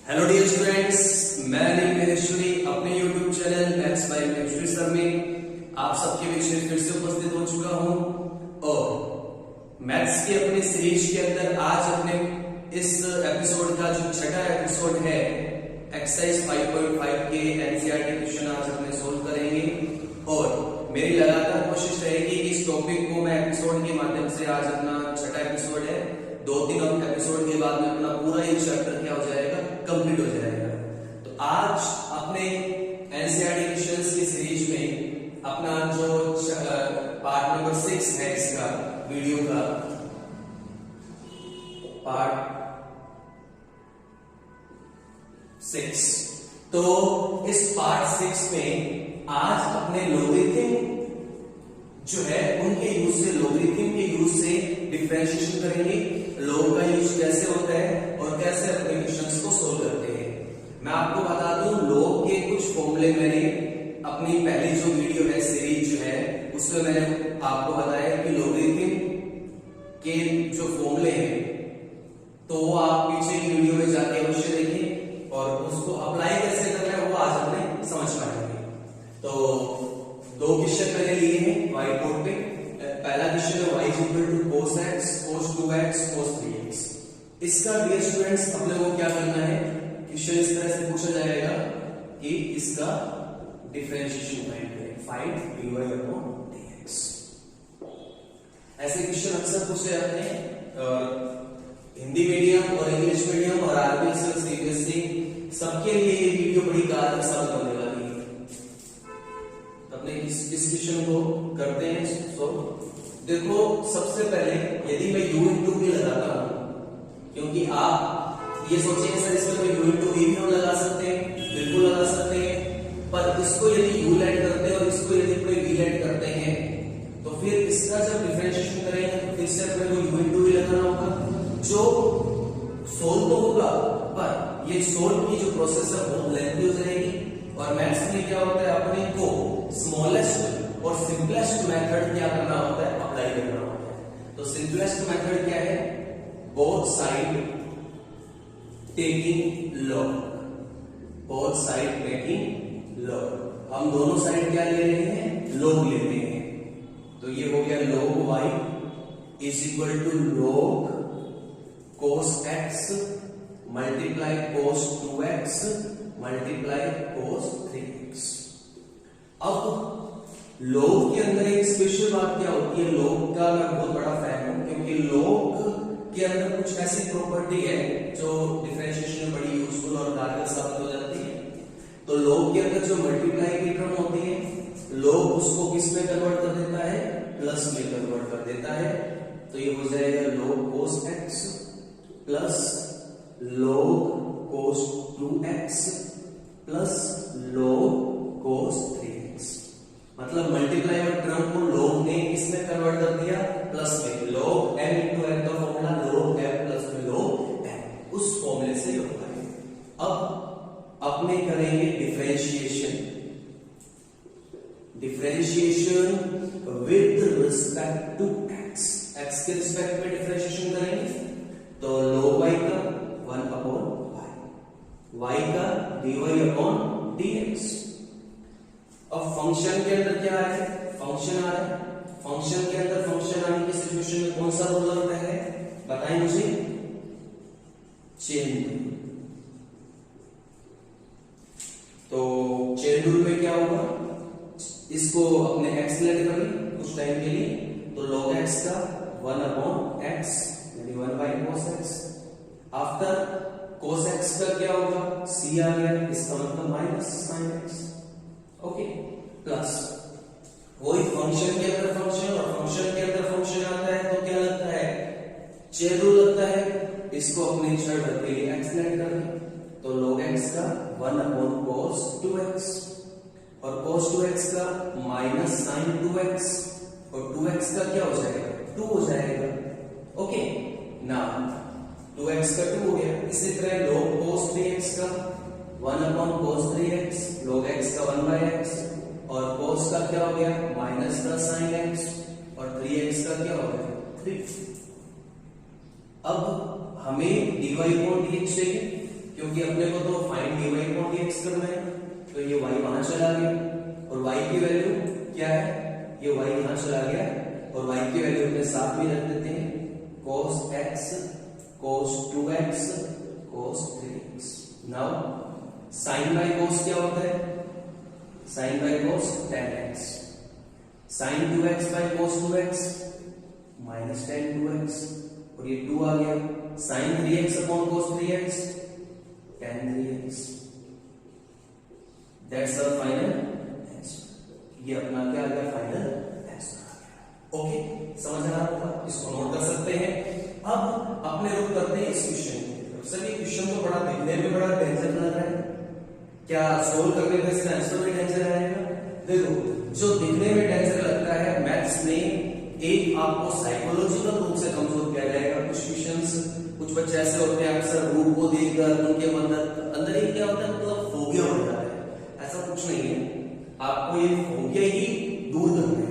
Hello dear students, मैं अनिल महेश्वरी अपने YouTube channel maths by chemistry sir में आप सबके बीच में फिर से उपस्थित हो चुका हूं और मैथ्स की अपनी सीरीज के अंदर आज अपने इस एपिसोड का जो छठा एपिसोड है एक्सरसाइज 5.5 के एनसीईआरटी क्वेश्चन आज अपने सोल्व करेंगे और मेरी लगातार कोशिश रहेगी कि इस टॉपिक को मैं एपिसोड के माध्यम से आज अपना छठा एपिसोड है 2-3 एपिसोड के बाद में अपना पूरा ये चैप्टर क्या हो जाएगा, कंप्लीट हो जाएगा। तो आज अपने एनसीईआरटी क्वेश्चंस की सीरीज में अपना जो पार्ट नंबर 6 है इसका वीडियो का पार्ट 6। तो इस पार्ट 6 में आज अपने लोगरिथम जो है उनके यूज से, लोगरिथम के यूज से डिफरेंशिएशन करेंगे, लॉग का यूज कैसे होता है और कैसे अपने क्वेश्चंस को सोल्व करते हैं। मैं आपको बता दूं लॉग के कुछ फॉर्मूले मैंने अपनी पहली जो वीडियो है सीरीज जो है उसमें मैंने आपको बताया कि लोगरिथम के जो फॉर्मूले हैं तो वो आप पीछे की वीडियो में जाके अवश्य देखिए और उसको अप्लाई कैसे करना है वो आज अपने समझ पाएंगे। तो दो क्वेश्चन मैंने लिए हैं व्हाइट बोर्ड पे। पहला क्वेश्चन है y cos x cos 2x cos 3x। इसका डियर स्टूडेंट्स हम लोगों को क्या करना है, क्वेश्चन इस तरह से पूछा जाएगा कि इसका डिफरेंशिएशन फाइंड करें, फाइंड dy/dx। ऐसे क्वेश्चन अक्सर पूछे जाते हैं हिंदी मीडियम और इंग्लिश मीडियम और आरबीएसएल सीबीएसई सबके लिए ये वीडियो बड़ी कारगर साबित होने वाली है। अपने इस क्वेश्चन को करते हैं। सो देखो सबसे पहले यदि मैं u इंटू v लगाता हूं, क्योंकि आप ये सोचेंगे सर इसमें तो u इंटू v भी हम लगा सकते हैं, बिल्कुल लगा सकते हैं, पर इसको यदि u लैंड करते हैं और इसको यदि कोई v लैंड करते हैं तो फिर इसका जब डिफरेंशिएशन करेंगे तो फिर से अपने को u इंटू v लगाना होगा जो सोल्व तो होगा, पर ये सोल्व की जो प्रोसेस है बहुत लेंथी हो जाएगी और मैथ्स में क्या होता है अपने को स्मॉलेस्ट और सिंपलेस्ट मेथड क्या करना होता है, अप्लाई करना होता है। तो सिंपलेस्ट मेथड क्या है, both side taking log, both side taking log। हम दोनों साइड क्या ले रहे हैं, log ले रहे हैं। तो ये हो गया log y is equal to log cos x multiply cos 2x multiply cos 3x। अब लॉग के अंदर एक स्पेशल बात क्या होती है, लॉग का मैं बहुत बड़ा फैन हूं क्योंकि लॉग के अंदर कुछ ऐसी प्रॉपर्टी है जो डिफरेंशिएशन में बड़ी यूजफुल और कारगर साबित हो जाती है। तो लॉग के अंदर जो मल्टीप्लाई की टर्म होती है लॉग उसको किस में कन्वर्ट कर देता है, प्लस में कन्वर्ट कर देता है। तो ये हो जाएगा log cos x plus log cos 2x plus log cos 3x। मतलब मल्टीप्लाई और टर्म को log ने किसमें कन्वर्ट कर दिया, प्लस में। log m into n का फॉर्मूला log m प्लस में log m, उस फॉर्मूले से होता है। अब अपने करेंगे differentiation, differentiation with respect to x, x के रिस्पेक्ट में डिफरेंशिएशन करेंगे तो log y का 1/y, y का dy/dx। अब फंक्शन के अंदर क्या है, फंक्शन आ रहा है, फंक्शन के अंदर फंक्शन आने की सिचुएशन में कौन सा रूल लगता है, बताएं मुझे, चेन रूल। तो चेन रूल में क्या होगा, इसको अपने x लेट करें कुछ टाइम के लिए तो log x का 1/x यानी 1/cos x। After cos x का क्या होगा, c आ गया, इसका मतलब minus sin x। Okay, plus वही फंक्शन के अंदर फंक्शन और फंक्शन के अंदर फंक्शन आता है तो क्या लगता है, चेन रूल लगता है। इसको अपने जड़ के लिए x लेट कर दें तो log x का 1/cos 2x और cos 2x का माइनस sin 2x और 2x का क्या हो जाएगा, 2 हो जाएगा। ओके ना 2x का 2 हो गया। इसी तरह log cos 3x का 1/cos 3x, log x का 1/x और cos का क्या हो गया, माइनस का sin x और 3x का क्या हो गया 3। अब हमें dy/dx चाहिए क्योंकि अपने को तो फाइंड dy अपॉन dx करना है, तो ये y वहां चला गया और y की वैल्यू क्या है, ये y यहां चला गया और y की वैल्यू अपने साथ में रख देते हैं cos x cos 2x cos 3x। Now sin by cos क्या होता है, sin by cos tan x, sin 2x by cos 2x minus tan 2x और ये 2 आ गया, sin 3x upon cos 3x tan 3x। That's our final answer. ये अपना क्या आ गया, फाइनल आंसर आ गया। ओके, समझ आ रहा होगा, इसको नोट कर सकते हैं। अब अपने लोग करते हैं इस क्वेश्चन को। सर ये क्वेश्चन तो बड़ा दिखने में बड़ा टेंशन लग रहा है, क्या सोल्व करने में इसका आंसर में टेंशन आएगा? देखो, जो दिखने में टेंशन लगता है मैथ्स में, एक आपको साइकोलॉजिकल रूप से कमजोर किया जाएगा। कुछ क्वेश्चंस, कुछ बच्चे ऐसे होते हैं अक्सर रूप को देखकर उनके अंदर ही क्या होता है, मतलब फोबिया हो जाता है। ऐसा कुछ नहीं है, आपको ये फोबिया ही दूर करना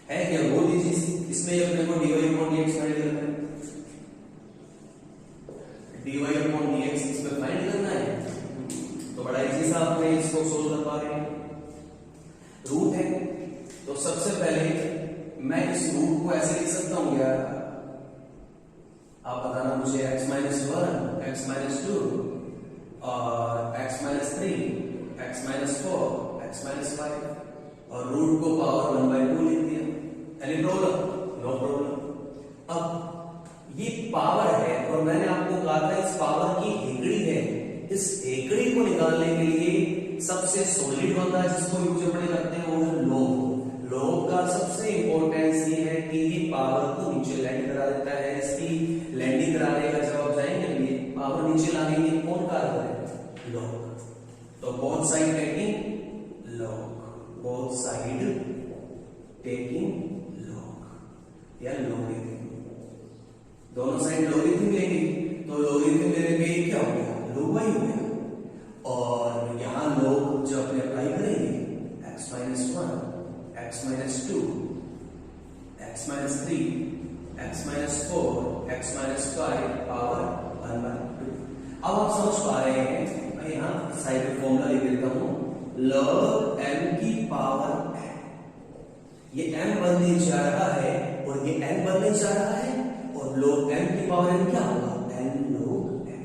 है क्या? वो चीज इसमें अपने को dy अपॉन dx फाइंड करना है, dy अपॉन dx इसमें फाइंड करना है, तो बड़ा इजी सा आपने इसको सोल्व कर पा रहे हैं। रूट है तो सबसे पहले मैं इस रूट को ऐसे लिख सकता हूं क्या, आप बताना मुझे, x माइनस 1 x माइनस 2 और x minus 3 x minus 4 x minus 5 और रूट को पावर 1/2 लिख दिया। Any problem? No problem. अब ये पावर है और मैंने आपको कहा था इस पावर की हेकड़ी है, इस हेकड़ी को निकालने के लिए सबसे सॉलिड बंदा जिसको यूज अपने करते हैं वो है लॉग। लॉग का सबसे इंपॉर्टेंस ये है कि ये पावर को नीचे लैंड करा देता है। इसकी लैंडिंग कराने का जब आप जाएंगे ये पावर नीचे लाएंगे, कौन कारक है? लॉग। तो both side taking log, both side taking log या लॉगरिथम, दोनों साइड लॉगरिथम लेंगे तो लॉगरिथम लेने पे क्या हो गया, log y हो गया। और यहां log जब अपने अप्लाई करेंगे x minus 1 x minus 2 x minus 3 x minus 4 x minus 5 power 1/2। अब आप समझ पा रहे हैं, मैं यहां साइड में फॉर्मूला लिख देता हूं, log m की पावर n, ये m बनने जा रहा है और ये n बनने जा रहा है और log m की पावर n क्या होगा, n log m।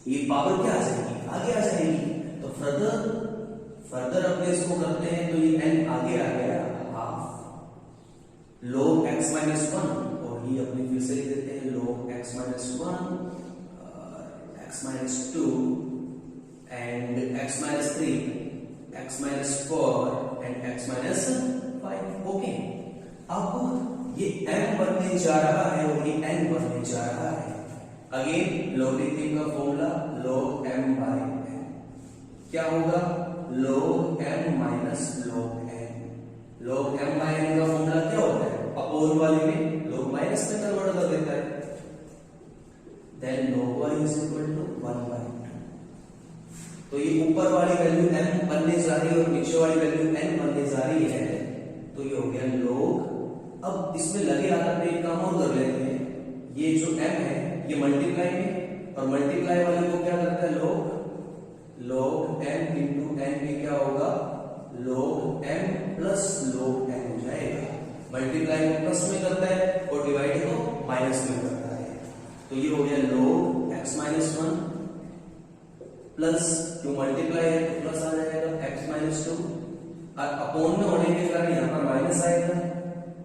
ये पावर क्या आ जाएगी, आगे आ जाएगी। तो फर्दर अपने इसको करते हैं तो ये n आगे आ गया हाफ log x माइनस 1 और ये अपने फिर से लिख देते हैं log x minus 1 x minus 2 and x minus 3 x minus 4 and x minus 5। Okay, अब ये m बनने जा रहा है और ये n बनने जा रहा है। अगेन लॉगरिथम का formula log m by n क्या होगा, log m minus log n। log m by n का फॉर्मूला क्या होता है, अपोन वाले में log माइनस में कन्वर्ट कर देता है, then log y is equal to 1/2। तो ये ऊपर वाली वैल्यू m बनने जा रही है और नीचे वाली वैल्यू n बनने जा रही है, तो ये हो गया log। अब इसमें लगे हाथ में एक काम और कर लेते हैं, ये जो m है ये मल्टीप्लाई में और मल्टीप्लाई वाले को क्या करता है log m इंटू n में क्या होगा, log m plus log n हो जाएगा। मल्टीप्लाई को प्लस में करता है और डिवाइड को माइनस में करता है, तो ये हो गया log x minus 1 plus two multiply है तो प्लस आ जाएगा x माइनस 2 और अपोन में होने के कारण यहाँ पर माइनस आएगा,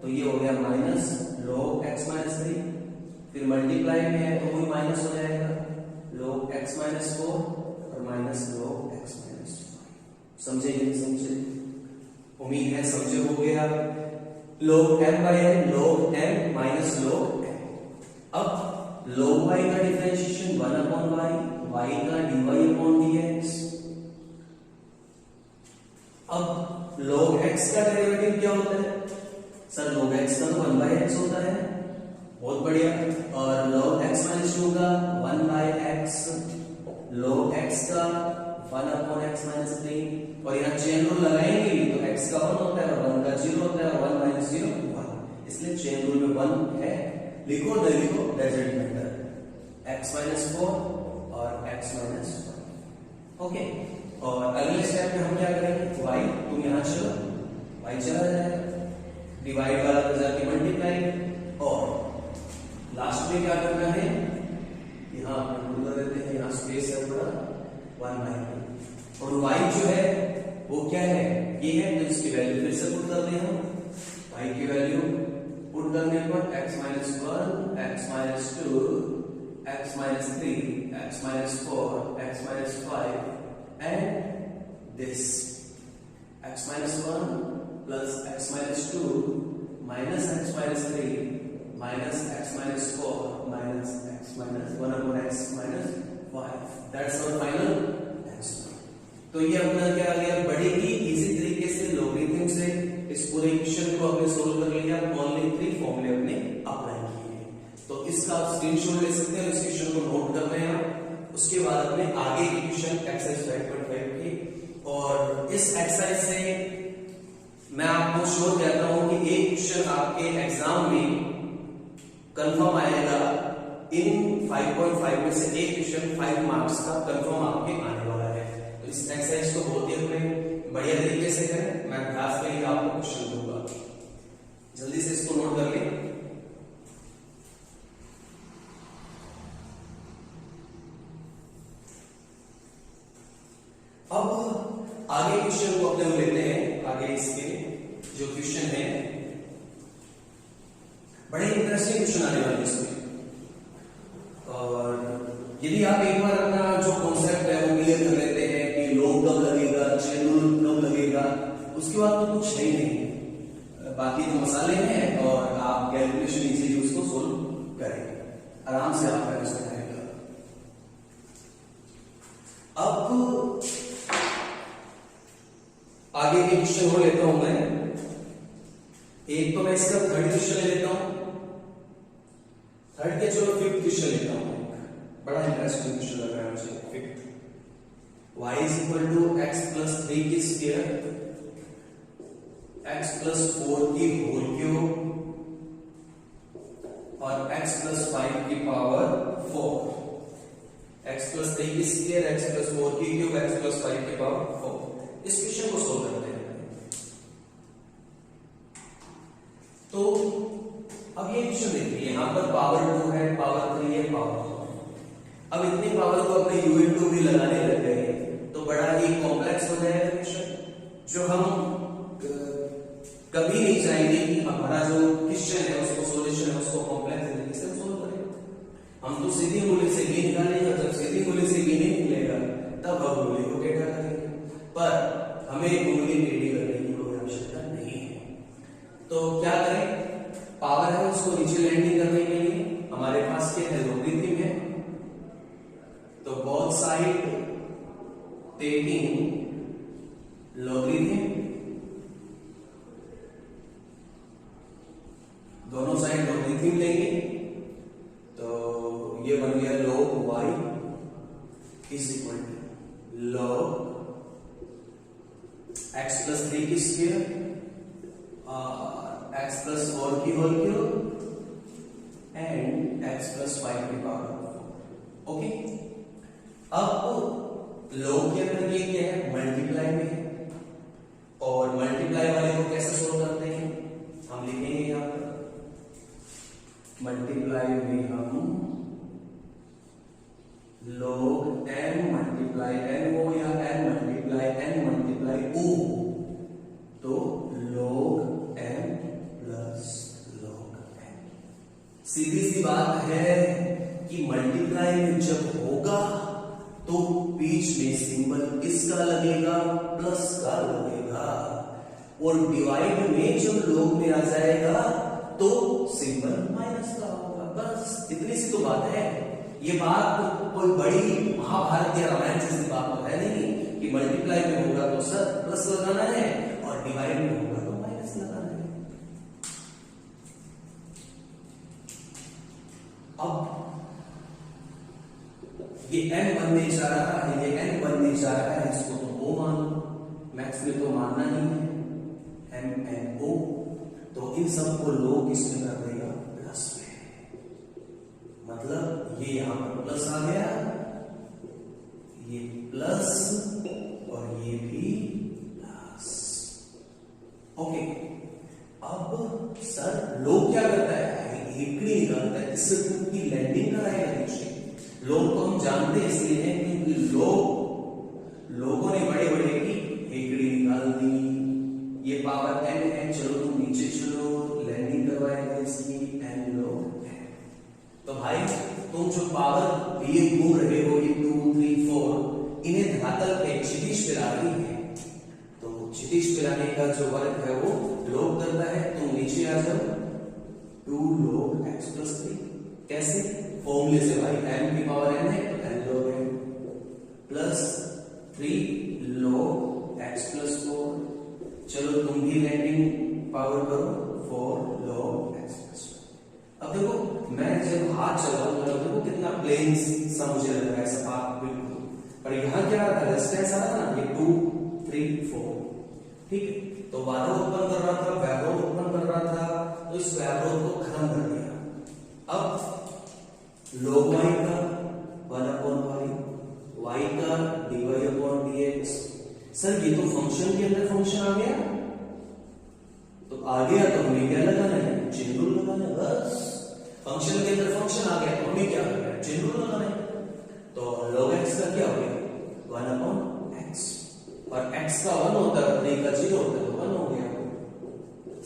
तो ये हो गया माइनस log x माइनस 3, फिर मल्टीप्लाई में है तो वही माइनस हो जाएगा log x माइनस 4 और माइनस log x माइनस 5। समझे नहीं समझे? उम्मीद है समझे हो गया। log m by n log m minus log n। अब log y का डिफरेंशिएशन 1/y, y का dy अपॉन dx। अब log x का डेरिवेटिव क्या होता है, सर log x का तो 1/x होता है, बहुत बढ़िया। और log x माइनस 2 का 1/x, log x का 1/x माइनस 3 और यहाँ चेन रूल लगाएंगे तो x का 1 होता है और 1 का 0 होता है और 1 माइनस 0 1, इसलिए चेन रूल में 1 है। लिखो न लिखो डजंट मैटर। x माइनस 4 और x माइनस 5। ओके, और अगले स्टेप में हम क्या करेंगे, y तुम यहां चलो, y चला जाएगा, डिवाइड वाला कर जाके मल्टीप्लाई, और लास्ट में क्या करना है, यहाँ पुट कर देते हैं, यहाँ स्पेस है थोड़ा 1/2, और y जो है वो क्या है, ये है, तो इसकी वैल्यू फिर से पुट कर दें हम, y की वैल्यू पुट करने पर x minus 1, x minus 2, x minus 3, x minus 4, x minus 5 and this x minus 1 plus x minus 2 minus x minus 3 minus x minus 4 minus x minus 1 upon x minus 5, that's our final answer. तो ये अपना क्या आ गया, बड़े ही easy तरीके से logarithm से इस पूरे इक्वेशन को आपने सोल्व कर लिया, ओनली 3 फॉर्मूले अपने अप्लाई किए। तो इसका आप स्क्रीनशॉट ले सकते हैं, इस क्वेश्चन को नोट कर लें आप, उसके बाद अपने आगे की क्वेश्चन एक्सरसाइज 5.5 की, और इस एक्सरसाइज से मैं आपको श्योर कहता हूं कि एक क्वेश्चन आपके एग्जाम में कंफर्म आएगा, इन 5.5 में से एक क्वेश्चन 5 मार्क्स का कंफर्म आपके आने वाला है। तो इस एक्सरसाइज को बहुत ही अपने बढ़िया तरीके से करें, मैं क्लास में ही आपको क्वेश्चन दूंगा, जल्दी से इसको नोट कर लें। अब आगे क्वेश्चन को अपने लेते हैं, आगे इसके जो क्वेश्चन है बड़े इंटरेस्टिंग क्वेश्चन आने वाले इसमें, और यदि आप एक बार अपना जो कॉन्सेप्ट है वो क्लियर कर लेते हैं कि लोग कब लगेगा, चैनल कब लगेगा, उसके बाद तो कुछ है ही नहीं, बाकी तो मसाले हैं, और आप कैलकुलेशन इजीली उसको सोल्व करेंगे, आराम से आपका आंसर आएगा। अब आगे के क्वेश्चन को लेता हूं मैं, एक तो मैं इसका थर्ड क्वेश्चन ले लेता हूं, थर्ड के चलो फिफ्थ क्वेश्चन लेता हूं, बड़ा इंटरेस्टिंग क्वेश्चन लग रहा है मुझे। Fifth, y is equal to x plus 3 की स्क्वायर, x प्लस 4 की होल क्यूब और x प्लस 5 की पावर 4, x प्लस 3 की स्क्वायर, x प्लस 4 की क्यूब, x प्लस 5 की पावर 4। इस क्वेश्चन को सोल्व करते हैं। तो अब ये क्वेश्चन देखिए, यहां पर पावर 2 है, पावर 3 है, पावर 4 है। अब इतनी पावर को अपने u/2 भी लगाने लग गए तो बड़ा ही कॉम्प्लेक्स हो जाएगा क्वेश्चन, जो हम कभी नहीं चाहेंगे कि हमारा जो क्वेश्चन है उसको सोल्यूशन है उसको कॉम्प्लेक्स तरीके से सोल्व करें। हम तो सीधी मूल्य से भी निकालेंगे, जब सीधी मूल्य से भी नहीं निकलेगा तब हम मूल्य को टेढ़ा करेंगे, पर हमें मूल्य टेढ़ी करने की कोई आवश्यकता नहीं है। तो क्या करें, पावर है उसको नीचे लैंडिंग करने के लिए हमारे पास क्या है, लोगरिथम है, तो बोथ साइड टेकिंग लोगरिथम, दोनोसाइड लोगरिथम लेंगे, तो ये बन गया log y is equal to log x plus 3 की स्क्वायर और x प्लस 4 की whole cube and x plus 5 की पावर 4। ओके, अब log के अंदर ये क्या है, मल्टीप्लाई में है, और मल्टीप्लाई वाले को कैसे सोल्व करते हैं, हम लिखेंगे यहां पर मल्टीप्लाई में हम log m मल्टीप्लाई n हो या n मल्टीप्लाई o, तो log m plus log n। सीधी सी बात है कि मल्टीप्लाई में जब होगा तो बीच में सिंबल किसका लगेगा, प्लस का लगेगा, और डिवाइड में जब log में आ जाएगा तो सिंबल माइनस का होगा। बस इतनी सी तो बात है। ये बात कोई बड़ी महाभारत या रामायण जैसी बात तो है नहीं कि मल्टीप्लाई में होगा तो सर प्लस लगाना है और डिवाइड में होगा तो माइनस लगाना है। अब ये n बनने जा रहा है, ये n बनने जा रहा है, इसको तो o मान लो, मैथ्स में तो मानना ही है m n o, तो इन सबको लोग इसमें कर देगा प्लस में, मतलब ये यहां पर प्लस आ गया गति निकालता है, इससे ट्यूब की लैंडिंग कराएगा नीचे। लोग तो हम जानते हैं इसलिए हैं क्योंकि लोगों ने बड़े बड़े की हेकड़ी निकाल दी, ये पावर n है, चलो तुम नीचे चलो, लैंडिंग करवाएगा इसकी n लोग है। तो भाई तुम जो पावर लिए घूम रहे हो, ये 2 3 4, इन्हें धरातल पे क्षितिज पे ला रही है, तो क्षितिज पे लाने का जो वर्क है वो लोग करता है। तुम नीचे आ जाओ, 2 log x plus 3, कैसे? फॉर्मूले से भाई, m की पावर n है तो n log m plus 3 log x plus 4, चलो तुम भी लैंडिंग पावर करो, 4 log x plus 4। अब देखो मैं जब हाथ चलाऊं तो देखो कितना प्लेन सा मुझे लग रहा है, सपाट बिल्कुल, पर यहाँ क्या था, रेजिस्टेंस आ रहा था ना, ये 2 3 4, ठीक है। तो बाधा उत्पन्न कर रहा था, वैरोध उत्पन्न कर रहा था, तो इस वैरोध को खत्म कर दिया। अब log y का 1/y, y का dy/dx। सर ये तो फंक्शन के अंदर फंक्शन आ गया, तो आ गया तो हमें क्या लगाना है, चेन रूल लगाना है, बस। फंक्शन के अंदर फंक्शन आ गया तो हमें क्या करना है, चेन रूल लगाना है। तो log x का क्या हो गया, 1/x, और x का 1 होता है, 3 का 0 होता है, तो 1 हो गया।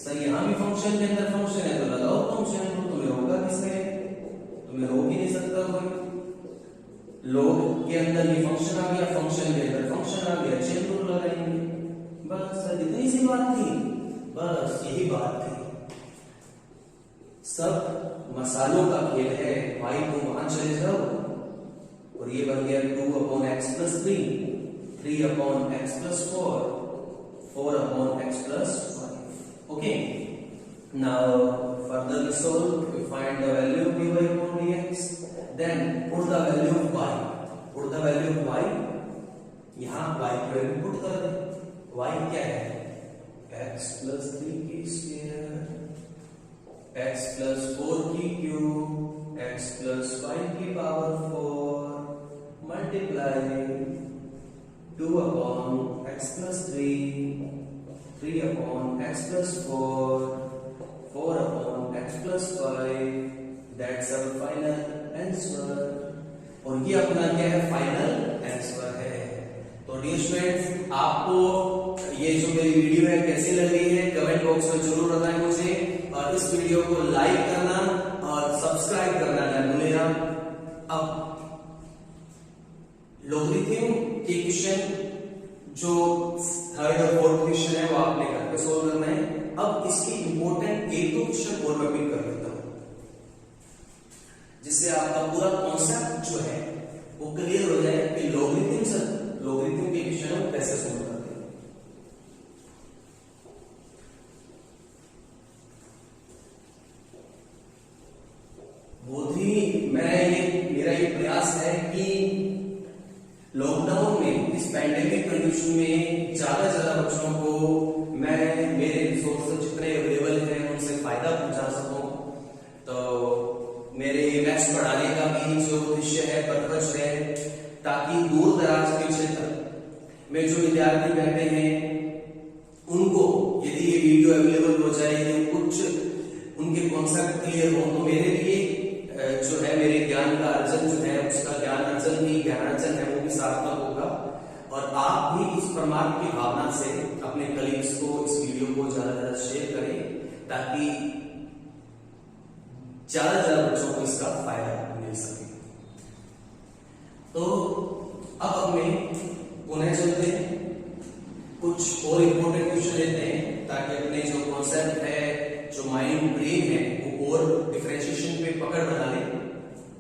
सर यहाँ भी फंक्शन के अंदर फंक्शन है तो लगाओ फंक्शन, तो तुम्हें होगा किसमें, तुम्हें हो ही नहीं सकता कोई। log के अंदर ये फंक्शन आ गया, फंक्शन के अंदर फंक्शन आ गया, चेन रूल लगाएंगे, बस। सर इतनी सी बात थी, बस यही बात थी। सब मसालों का खेल है भाई, तुम वहां चले जाओ और ये बन गया 2/x plus 3, 3/x plus 4, 4/x plus 5. Okay. Now further we solve, we find the value of dy/dx. Then put the value of y. Put the value of y. यहाँ y को इनपुट कर दे। y क्या है? x plus 3 square, x plus 4 cube, x plus 5 की power 4 multiply 2/x plus 3, 3/x plus 4, 4/x plus 5, that's our final answer। और ये अपना क्या है, फाइनल आंसर है। तो डियर स्टूडेंट्स, आपको ये जो मेरी वीडियो है कैसी लग रही है कमेंट बॉक्स में जरूर बताएं मुझे, और इस वीडियो को लाइक करना और सब्सक्राइब करना न भूलेगा। अब लॉगरिथम के क्वेश्चन जो 3rd और 4th क्वेश्चन है वो आपने घर पे सोल्व करना है। अब इसकी इंपॉर्टेंट एक दो क्वेश्चन और मैं पिक कर लेता हूं, जिससे आपका पूरा कॉन्सेप्ट जो है वो क्लियर हो जाए कि लॉगरिथम के क्वेश्चन को कैसे सोल्व करते हैं। बहुत ही मेरा ये प्रयास है कि लॉकडाउन में, इस पैंडेमिक कंडीशन में ज्यादा बच्चों को मैं मेरे रिसोर्स जितने अवेलेबल हैं उनसे फायदा पहुंचा सकूं। तो मेरे मैथ्स पढ़ाने का भी जो उद्देश्य है, पर्पस है, ताकि दूर दराज के क्षेत्र में जो विद्यार्थी बैठे हैं उनको यदि ये वीडियो अवेलेबल हो जाए, यदि कुछ उनके कॉन्सेप्ट क्लियर हो, तो मेरे लिए जो है मेरे ज्ञान का अर्जन जो है, उसका ज्ञानार्जन है वो भी सार्थक होगा। और आप भी इस परमार्थ की भावना से अपने कलीग्स को इस वीडियो को ज्यादा शेयर करें, ताकि ज्यादा बच्चों को इसका फायदा मिल सके। तो अब हमें पुनः चलते हैं, कुछ और इंपॉर्टेंट क्वेश्चन लेते हैं, ताकि अपने जो कॉन्सेप्ट है, जो माइंड ब्रेन है, वो और डिफरेंशिएशन पे पकड़ बना ले।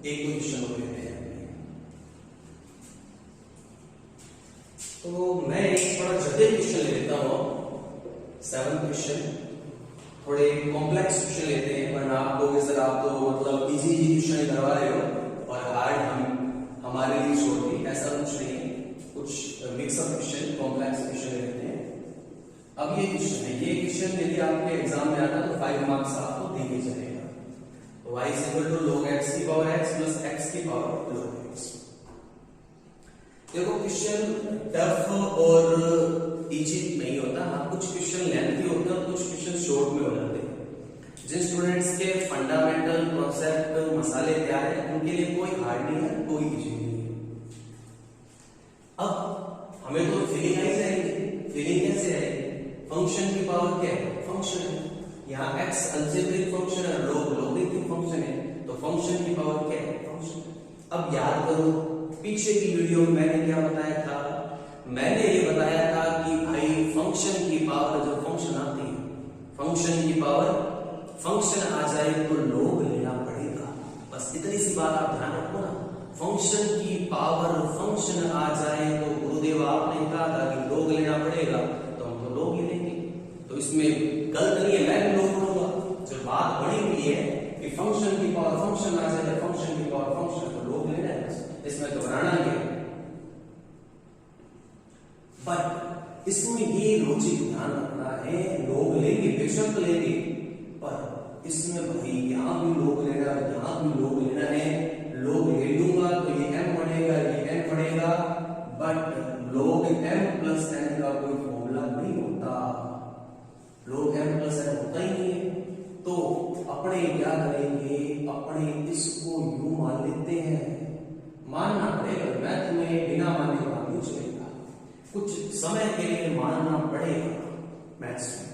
एक क्वेश्चन और लेते हैं। तो मैं एक थोड़ा जटिल क्वेश्चन ले लेता हूं, 7th क्वेश्चन। थोड़े कॉम्प्लेक्स क्वेश्चन लेते हैं, वरना आप लोग सर आप तो मतलब इजी क्वेश्चन करवा रहे हो और हार्ड हमारे लिए छोड़ दी, ऐसा कुछ नहीं है। कुछ मिक्सअप क्वेश्चन, कॉम्प्लेक्स क्वेश्चन लेते हैं। अब ये क्वेश्चन है, ये क्वेश्चन यदि आपके एग्जाम में आता तो 5 मार्क्स आपको दिए जाएगा। y = log x की पावर x प्लस x की पावर log x। देखो क्वेश्चन टफ और इजी नहीं होता, हाँ कुछ क्वेश्चन लेंथी होते हैं और कुछ क्वेश्चन शॉर्ट में हो जाते हैं। जिन स्टूडेंट्स के फंडामेंटल कॉन्सेप्ट मसाले तैयार है उनके लिए कोई हार्ड नहीं है, कोई इशू नहीं है। अब हमें तो फीलिंग आई जाएगी। फीलिंग कैसे आएगी? फंक्शन की पावर क्या है? फंक्शन है। यहाँ x अलजेब्रिक फंक्शन है, लोगरिथमिक फंक्शन है, तो फंक्शन की पावर क्या है? फंक्शन। अब याद करो पीछे की वीडियो में मैंने क्या बताया था? मैंने ये बताया था कि भाई फंक्शन की पावर, जो फंक्शन आती है, फंक्शन की पावर, फंक्शन आ जाए तो लोग लेना पड़ेगा। बस इतनी सी बात आप ध्यान रखो ना। फंक्शन की पावर, फंक्शन आ जाए तो गुरुदेव आपने कहा था कि लोग लेना पड़ेगा, तो हम तो लोग ही लेंगे। तो इसमें गलत नहीं है, मैं भी लोग लूंगा। जो बात बड़ी हुई है कि फंक्शन की पावर, फंक्शन आ जाए, फंक्शन की पावर फंक्शन, तो लोग लेना है, इसमें घबराना नहीं है। बट इसमें ये लॉजिक ध्यान रखना है, लोग लेंगे, बेशक लेंगे, पर इसमें भाई यहां भी लोग लेना है, यहां भी लोग लेना है। लोग ले लूंगा तो ये m बढ़ेगा, ये n बढ़ेगा, बट लोग m प्लस n का कोई फॉर्मूला नहीं होता। लोग m प्लस n होता ही नहीं है। तो अपने क्या करेंगे? अपने इसको u मान लेते हैं। मानना पड़ेगा, मैं तुम्हें बिना माने का नहीं चलेगा, कुछ समय के लिए मानना पड़ेगा। मैथ्स में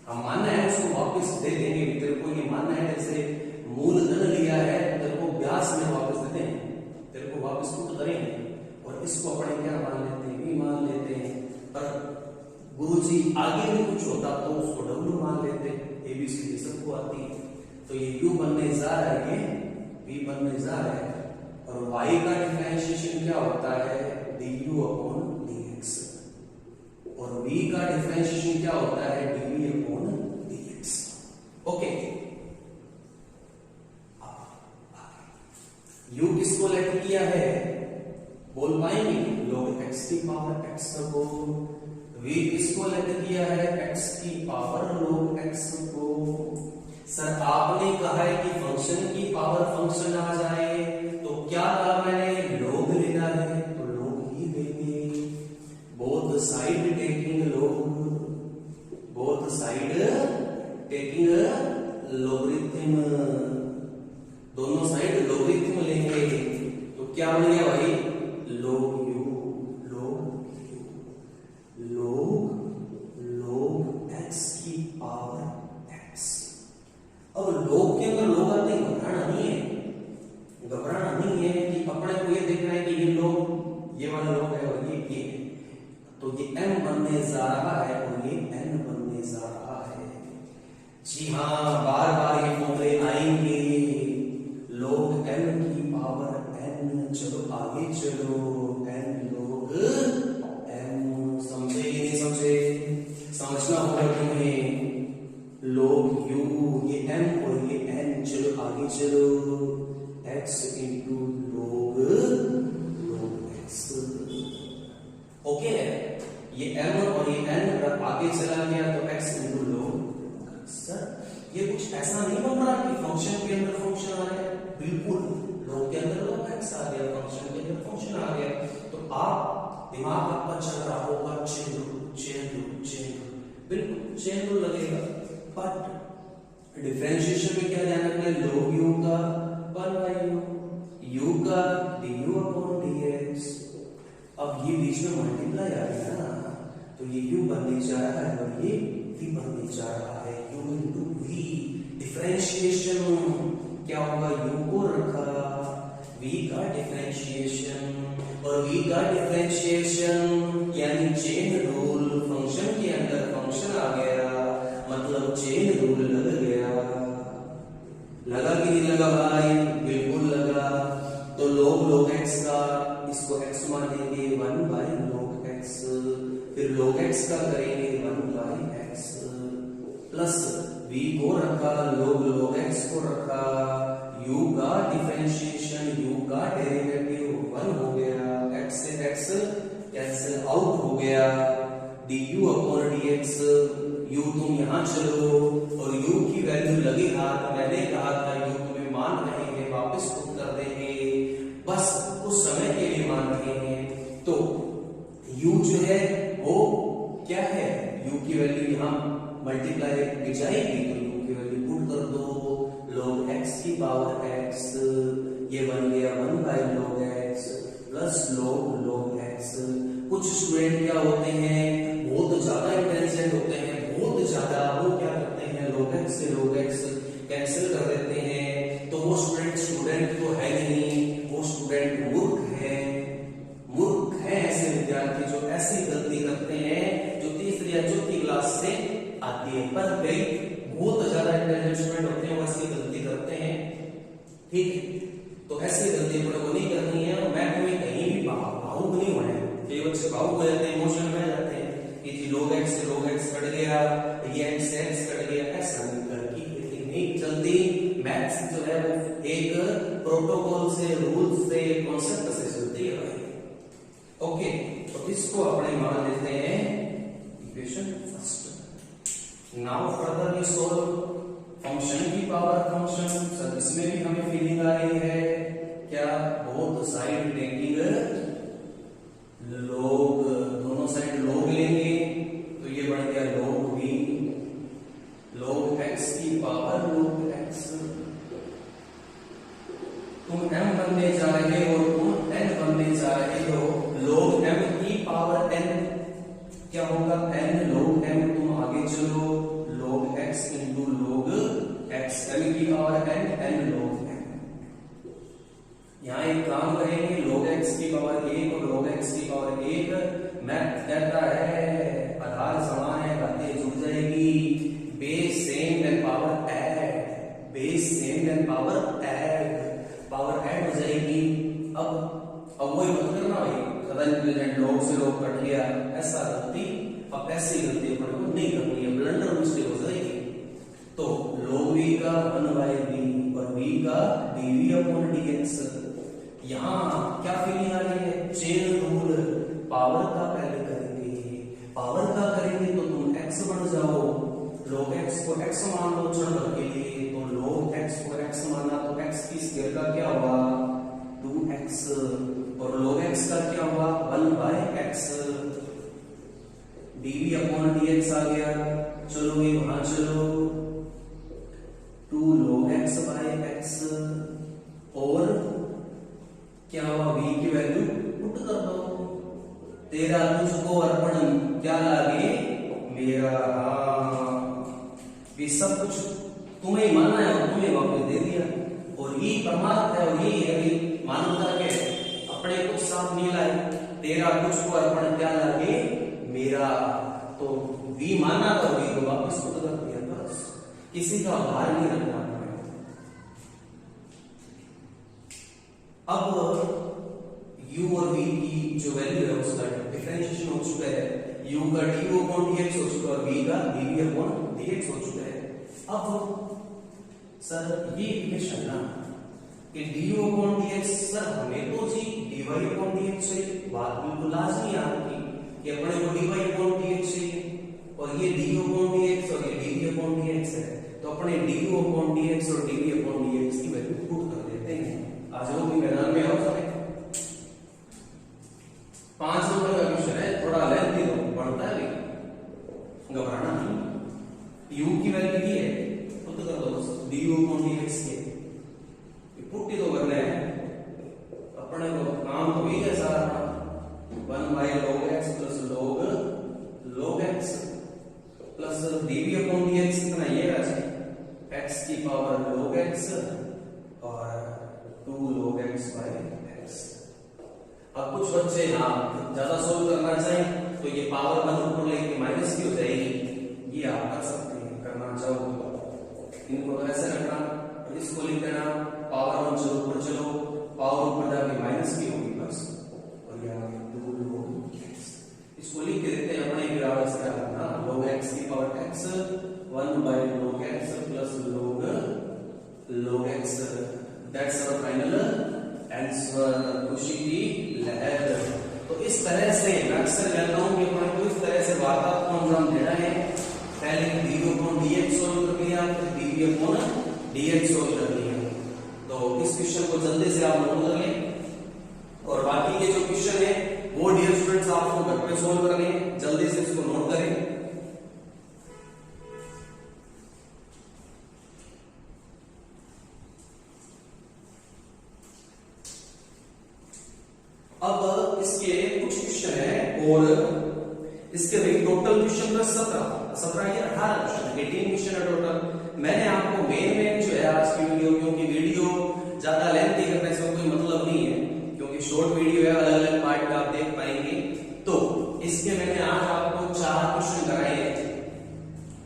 हम मानना है उसको वापस दे देंगे। तेरे को ये मानना है जैसे मूलधन लिया है, तेरे को ब्याज में वापस दे देंगे, तेरे को वापस पुट करेंगे, और इसको अपने क्या मान लेते हैं? भी मान लेते हैं। पर गुरुजी आगे भी कुछ होता तो उसको डब्ल्यू मान लेते, एबीसी सबको आती है। तो ये u बनने जा रहा है, ये v बनने जा रहा है, और y का डिफरेंशिएशन क्या होता है? du अपॉन dx, और v का डिफरेंशिएशन क्या होता है? dv upon dx। Okay, u किसको लेट किया है? बोल पाएंगे? log x की पावर x को। v किसको लेट किया है? x की पावर log x को। सर आपने कहा है कि फंक्शन की पावर फंक्शन आ जाए, तो क्या कहा मैंने? लोग लेना है तो लोग ही लेंगे। बोथ साइड टेकिंग लोग, बोथ साइड टेकिंग लोगरिथम, दोनों साइड लोगरिथम लेंगे। तो क्या बन गया भाई? लोग u, लोग x की पावर x। अब लोग के अंदर लोग आते हैं, घबराना नहीं है, घबराना नहीं है कि अपने को ये देखना है कि ये लोग, ये वाला लोग है और ये है, तो ये m बनने जा रहा है और ये n बनने जा रहा है। जी हाँ, बार बार ये फॉर्मूले आएंगे। लोग m की पावर n, चलो आगे चलो, n लोग m, समझे कि नहीं समझे? समझना होगा तुम्हें। लोग u, ये m और ये n, चलो आगे चलो, x इंटू लोग x। ओके है, ये m और ये n अगर आगे चला गया तो x इंटू लोग। सर ये कुछ ऐसा नहीं बन रहा कि फंक्शन के अंदर फंक्शन आ रहा है, बिल्कुल लोग के अंदर लोग x आ गया, फंक्शन के अंदर फंक्शन आ गया। तो आप दिमाग आपका चल रहा होगा चेन रूल, बिल्कुल चेन रूल लगेगा। बट डिफरेंशिएशन में क्या ध्यान रखना है? लोग u का 1/u, u का du अपॉन dx। अब ये बीच में मल्टीप्लाई आ गया ना, तो ये u बनने जा रहा है और ये v बनने जा रहा है, u इंटू v। डिफरेंशिएशन क्या होगा? u को रखा, v का डिफरेंशिएशन, और v का डिफरेंशिएशन यानी चेन रूल, फंक्शन के अंदर फंक्शन आ गया, मतलब चेन रूल लग गया। लगा कि नहीं लगा भाई? बिल्कुल लगा। तो लोग x का, इसको x मानेंगे 1/log x, फिर log x का करेंगे 1/x, प्लस v को रखा, log x को रखा, u का डिफरेंशिएशन, u का डेरिवेटिव 1 हो गया, x से x कैंसिल आउट हो गया, du अपॉन dx। u तुम यहां चलो और u की वैल्यू लगी हाथ, मैंने कहा था u तुम्हें मान रहे हैं, वापस पुट कर देंगे, बस कुछ समय के लिए मान रहे हैं। तो u जो है वो क्या है? u की वैल्यू यहां मल्टीप्लाई की जाएगी, तो u की वैल्यू पुट कर दो, पावर एक्स, ये बन गया 1/log x plus log x। कुछ स्टूडेंट क्या होते हैं, बहुत ज्यादा इंटेलिजेंट होते हैं, बहुत ज्यादा, वो क्या करते हैं log x से log x कैंसिल कर देते हैं, तो वो स्टूडेंट तो है नहीं, वो स्टूडेंट मूर्ख है ऐसे विद्यार्थी जो ऐसी गलती करते हैं, जो तीसरी या चौथी क्लास से आती है। पर कई बहुत ज्यादा इंटेलिजेंट स्टूडेंट होते हैं, वो ऐसी गलती करते हैं, ठीक है। तो ऐसी गलती अपने को नहीं करनी है। मैथ में कहीं भी भावुक नहीं होना है। कई बच्चे भावुक हो जाते हैं, इमोशन में जाते हैं कि जी log x से log x कट गया, ये x से x कट गया, ऐसा नहीं चलती। मैथ्स जो है वो एक प्रोटोकॉल से, रूल से, कॉन्सेप्ट से चलती है भाई। ओके, तो इसको अपने मान लेते हैं equation first. Now further we solve function की पावर फंक्शन। सर इसमें भी हमें फीलिंग आ रही है क्या, बोथ साइड टेकिंग log, दोनों साइड log लेंगे, तो ये बन गया log v, log x की पावर log x। तुम m बनने जा रहे हो, तुम n बनने जा रहे हो, log m की पावर n क्या होगा, n log m। तुम आगे चलो, log x into log x, m की पावर n log m। यहाँ एक काम करेंगे, log x की पावर 1 और log x की पावर 1। मैथ कहता है आधार समान है, बातें जुड़ जाएगी। Base same then power add, base same then power add, power add हो जाएगी। अब वही मत करना भाई, सदन प्रेजेंट log से log कट गया, ऐसा गलती, अब ऐसी गलती अपने को नहीं करनी है, ब्लंडर मिस्टेक हो जाएगी। तो log v का 1/v और v का dv/dx। यहाँ क्या फीलिंग आ रही है, चेन रूल, पावर का पहले करेंगे, पावर का करेंगे तो तुम x बन जाओ, log x को x मान लो क्षण भर के लिए, तो log x को x माना तो x की स्क्वायर का क्या हुआ 2x, और log x का क्या हुआ 1/x, dv/dx आ गया। चलो ये वहां चलो, 2 log x/x, और क्या हुआ v की वैल्यू पुट कर दो, तेरा तुझको अर्पण क्या लागे मेरा। ये सब कुछ तुम्हें ही मानना है और तुम्हें वापस दे दिया, और ये परमार्थ है, और ये है कि मानवता के अपने कुछ साथ नहीं लाए, तेरा तुझको अर्पण क्या लागे मेरा। तो v माना तो v को वापस पुट कर दिया, बस किसी का भार नहीं रखना। अब u और v की जो वैल्यू है उसका डिफरेंशिएशन हो चुका है, u का du/dx हो चुका है और v का dv/dx हो चुका है। अब सर ये इक्वेशन ना कि du/dx, सर हमें तो जी dy/dx से बात बिल्कुल लाजमी है आपकी कि अपने को dy/dx चाहिए, और ये du/dx और ये dv/dx है, तो अपने du/dx और dv/dx की वैल्यू पुट कर देते हैं। आज वो भी मैदान में आओ सारे, 5 नंबर का क्वेश्चन है, थोड़ा लेंथी तो बढ़ता है, घबराना नहीं। u की वैल्यू की है, पुट कर दो du/dx के, पुट ही तो करना है अपने को, काम तो वही है सारा, 1/log x plus log x plus dv/dx कितना ये राशि x की पावर log x और 2 log x/x। अब कुछ बच्चे ज्यादा सोल्व करना चाहें तो ये पावर का ऊपर लेके माइनस की हो जाएगी, ये आप कर सकते हैं, करना चाहो तो इनको तो ऐसे रखना, और इसको लिख देना पावर 1 चलो ऊपर, चलो पावर ऊपर जाके माइनस की होगी बस, और ये 2 log x। इसको लिख के देते हैं अपने गिरावट से क्या करना, log x की power x 1/log x plus log x, that's our final answer, खुशी की लहर। तो इस तरह से मैं अक्सर कहता हूं कि अपने को इस तरह से वार्तालाप को अंजाम देना है, पहले dv/dx सोल्व कर लिया, फिर dv/dx सोल्व कर लिया। तो इस क्वेश्चन को जल्दी से आप नोट कर लें, और बाकी के जो क्वेश्चन है वो डियर स्टूडेंट्स आपको घर पे सोल्व करने, जल्दी से इसको नोट करें। अब इसके कुछ क्वेश्चन है और इसके भाई टोटल क्वेश्चन का 17 या 18 क्वेश्चन, 18 क्वेश्चन है टोटल। मैंने आपको मेन जो है आज की वीडियो, क्योंकि वीडियो ज्यादा लेंथी करने से कोई मतलब नहीं है, क्योंकि शॉर्ट वीडियो है, अलग अलग पार्ट में आप देख पाएंगे। तो इसके मैंने आज आपको 4 क्वेश्चन कराए हैं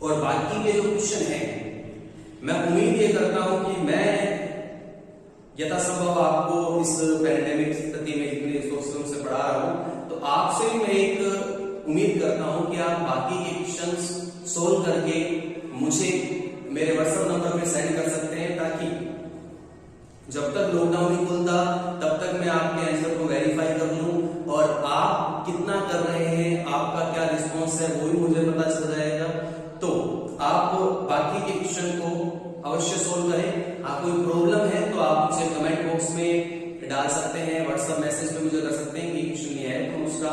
और बाकी के जो क्वेश्चन है मैं उम्मीद ये करता हूं कि मैं यथासंभव आपको इस पैंडेमिक स्थिति में इतने सोचने से पढ़ा रहा हूं, तो आपसे भी मैं एक उम्मीद करता हूं कि आप बाकी के क्वेश्चंस सोल्व करके मुझे मेरे व्हाट्सएप नंबर पे सेंड कर सकते हैं, ताकि जब तक लॉकडाउन नहीं खुलता तब तक मैं आपके आंसर को वेरीफाई कर लूं और आप कितना कर रहे हैं, आपका क्या रिस्पॉन्स है वो भी मुझे पता चल जाएगा। तो आप बाकी के क्वेश्चन को अवश्य सोल्व करें। आपको कोई प्रॉब्लम है तो आप मुझे कमेंट बॉक्स में डाल सकते हैं, व्हाट्सएप मैसेज पे मुझे कर सकते हैं कि क्वेश्चन ये है, तो उसका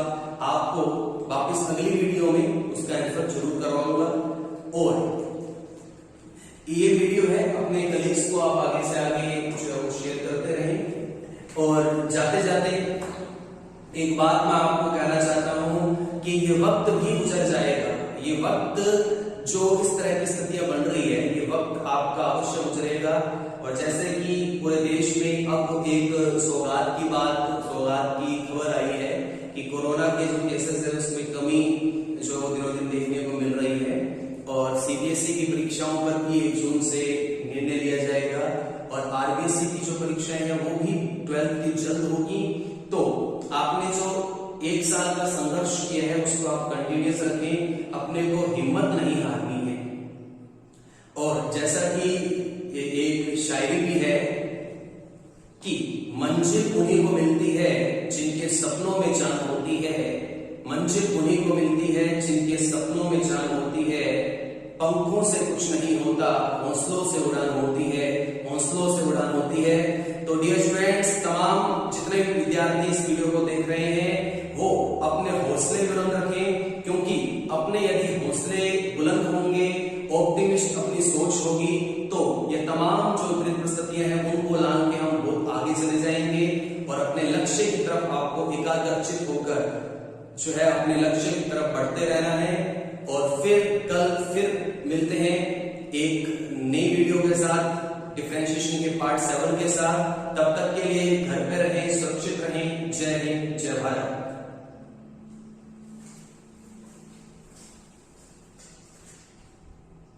आपको वापस अगली वीडियो में उसका आंसर जरूर करवाऊंगा। और ये वीडियो है, अपने कलीग्स को आप आगे से आगे शेयर करते रहें। और जाते जाते एक बात मैं आपको कहना चाहता हूं कि ये वक्त भी गुजर जाएगा। ये वक्त जो इस तरह की स्थितियां बन रही है, ये वक्त आपका अवश्य गुजरेगा। और जैसे कि पूरे देश में अब एक सौगात की खबर आई है कि कोरोना के जो केसेस है उसमें कमी जो दिनों दिन देखने को मिल रही है, और सीबीएसई की परीक्षाओं पर भी 1 जून से निर्णय लिया जाएगा, और आरबीएसई की जो परीक्षाएं हैं वो भी 12th की जल्द होगी। तो आपने जो 1 साल का संघर्ष किया है उसको आप कंटिन्यूस रखें, अपने को हिम्मत नहीं हारनी है। और जैसा कि एक शायरी भी है कि मंजिल उन्हीं को मिलती है जिनके सपनों में जान होती है, मंजिल उन्हीं को मिलती है जिनके सपनों में जान होती है, पंखों से कुछ नहीं होता, हौसलों से उड़ान होती है, हौसलों से उड़ान होती है। तो डियर स्टूडेंट्स, तमाम जितने भी विद्यार्थी इस वीडियो को देख रहे हैं वो अपने हौसले बुलंद रखें, क्योंकि अपने यदि हौसले बुलंद होंगे, ऑप्टिमिस्ट अपनी सोच होगी, तो ये तमाम जो विपरीत परिस्थितियां हैं उनको लांग के हम बहुत आगे चले जाएंगे और अपने लक्ष्य की तरफ आपको एकाग्रचित होकर जो है अपने लक्ष्य की तरफ बढ़ते रहना है। और फिर मिलते हैं एक नई वीडियो के साथ, डिफरेंशिएशन के पार्ट 7 के साथ। तब तक के लिए घर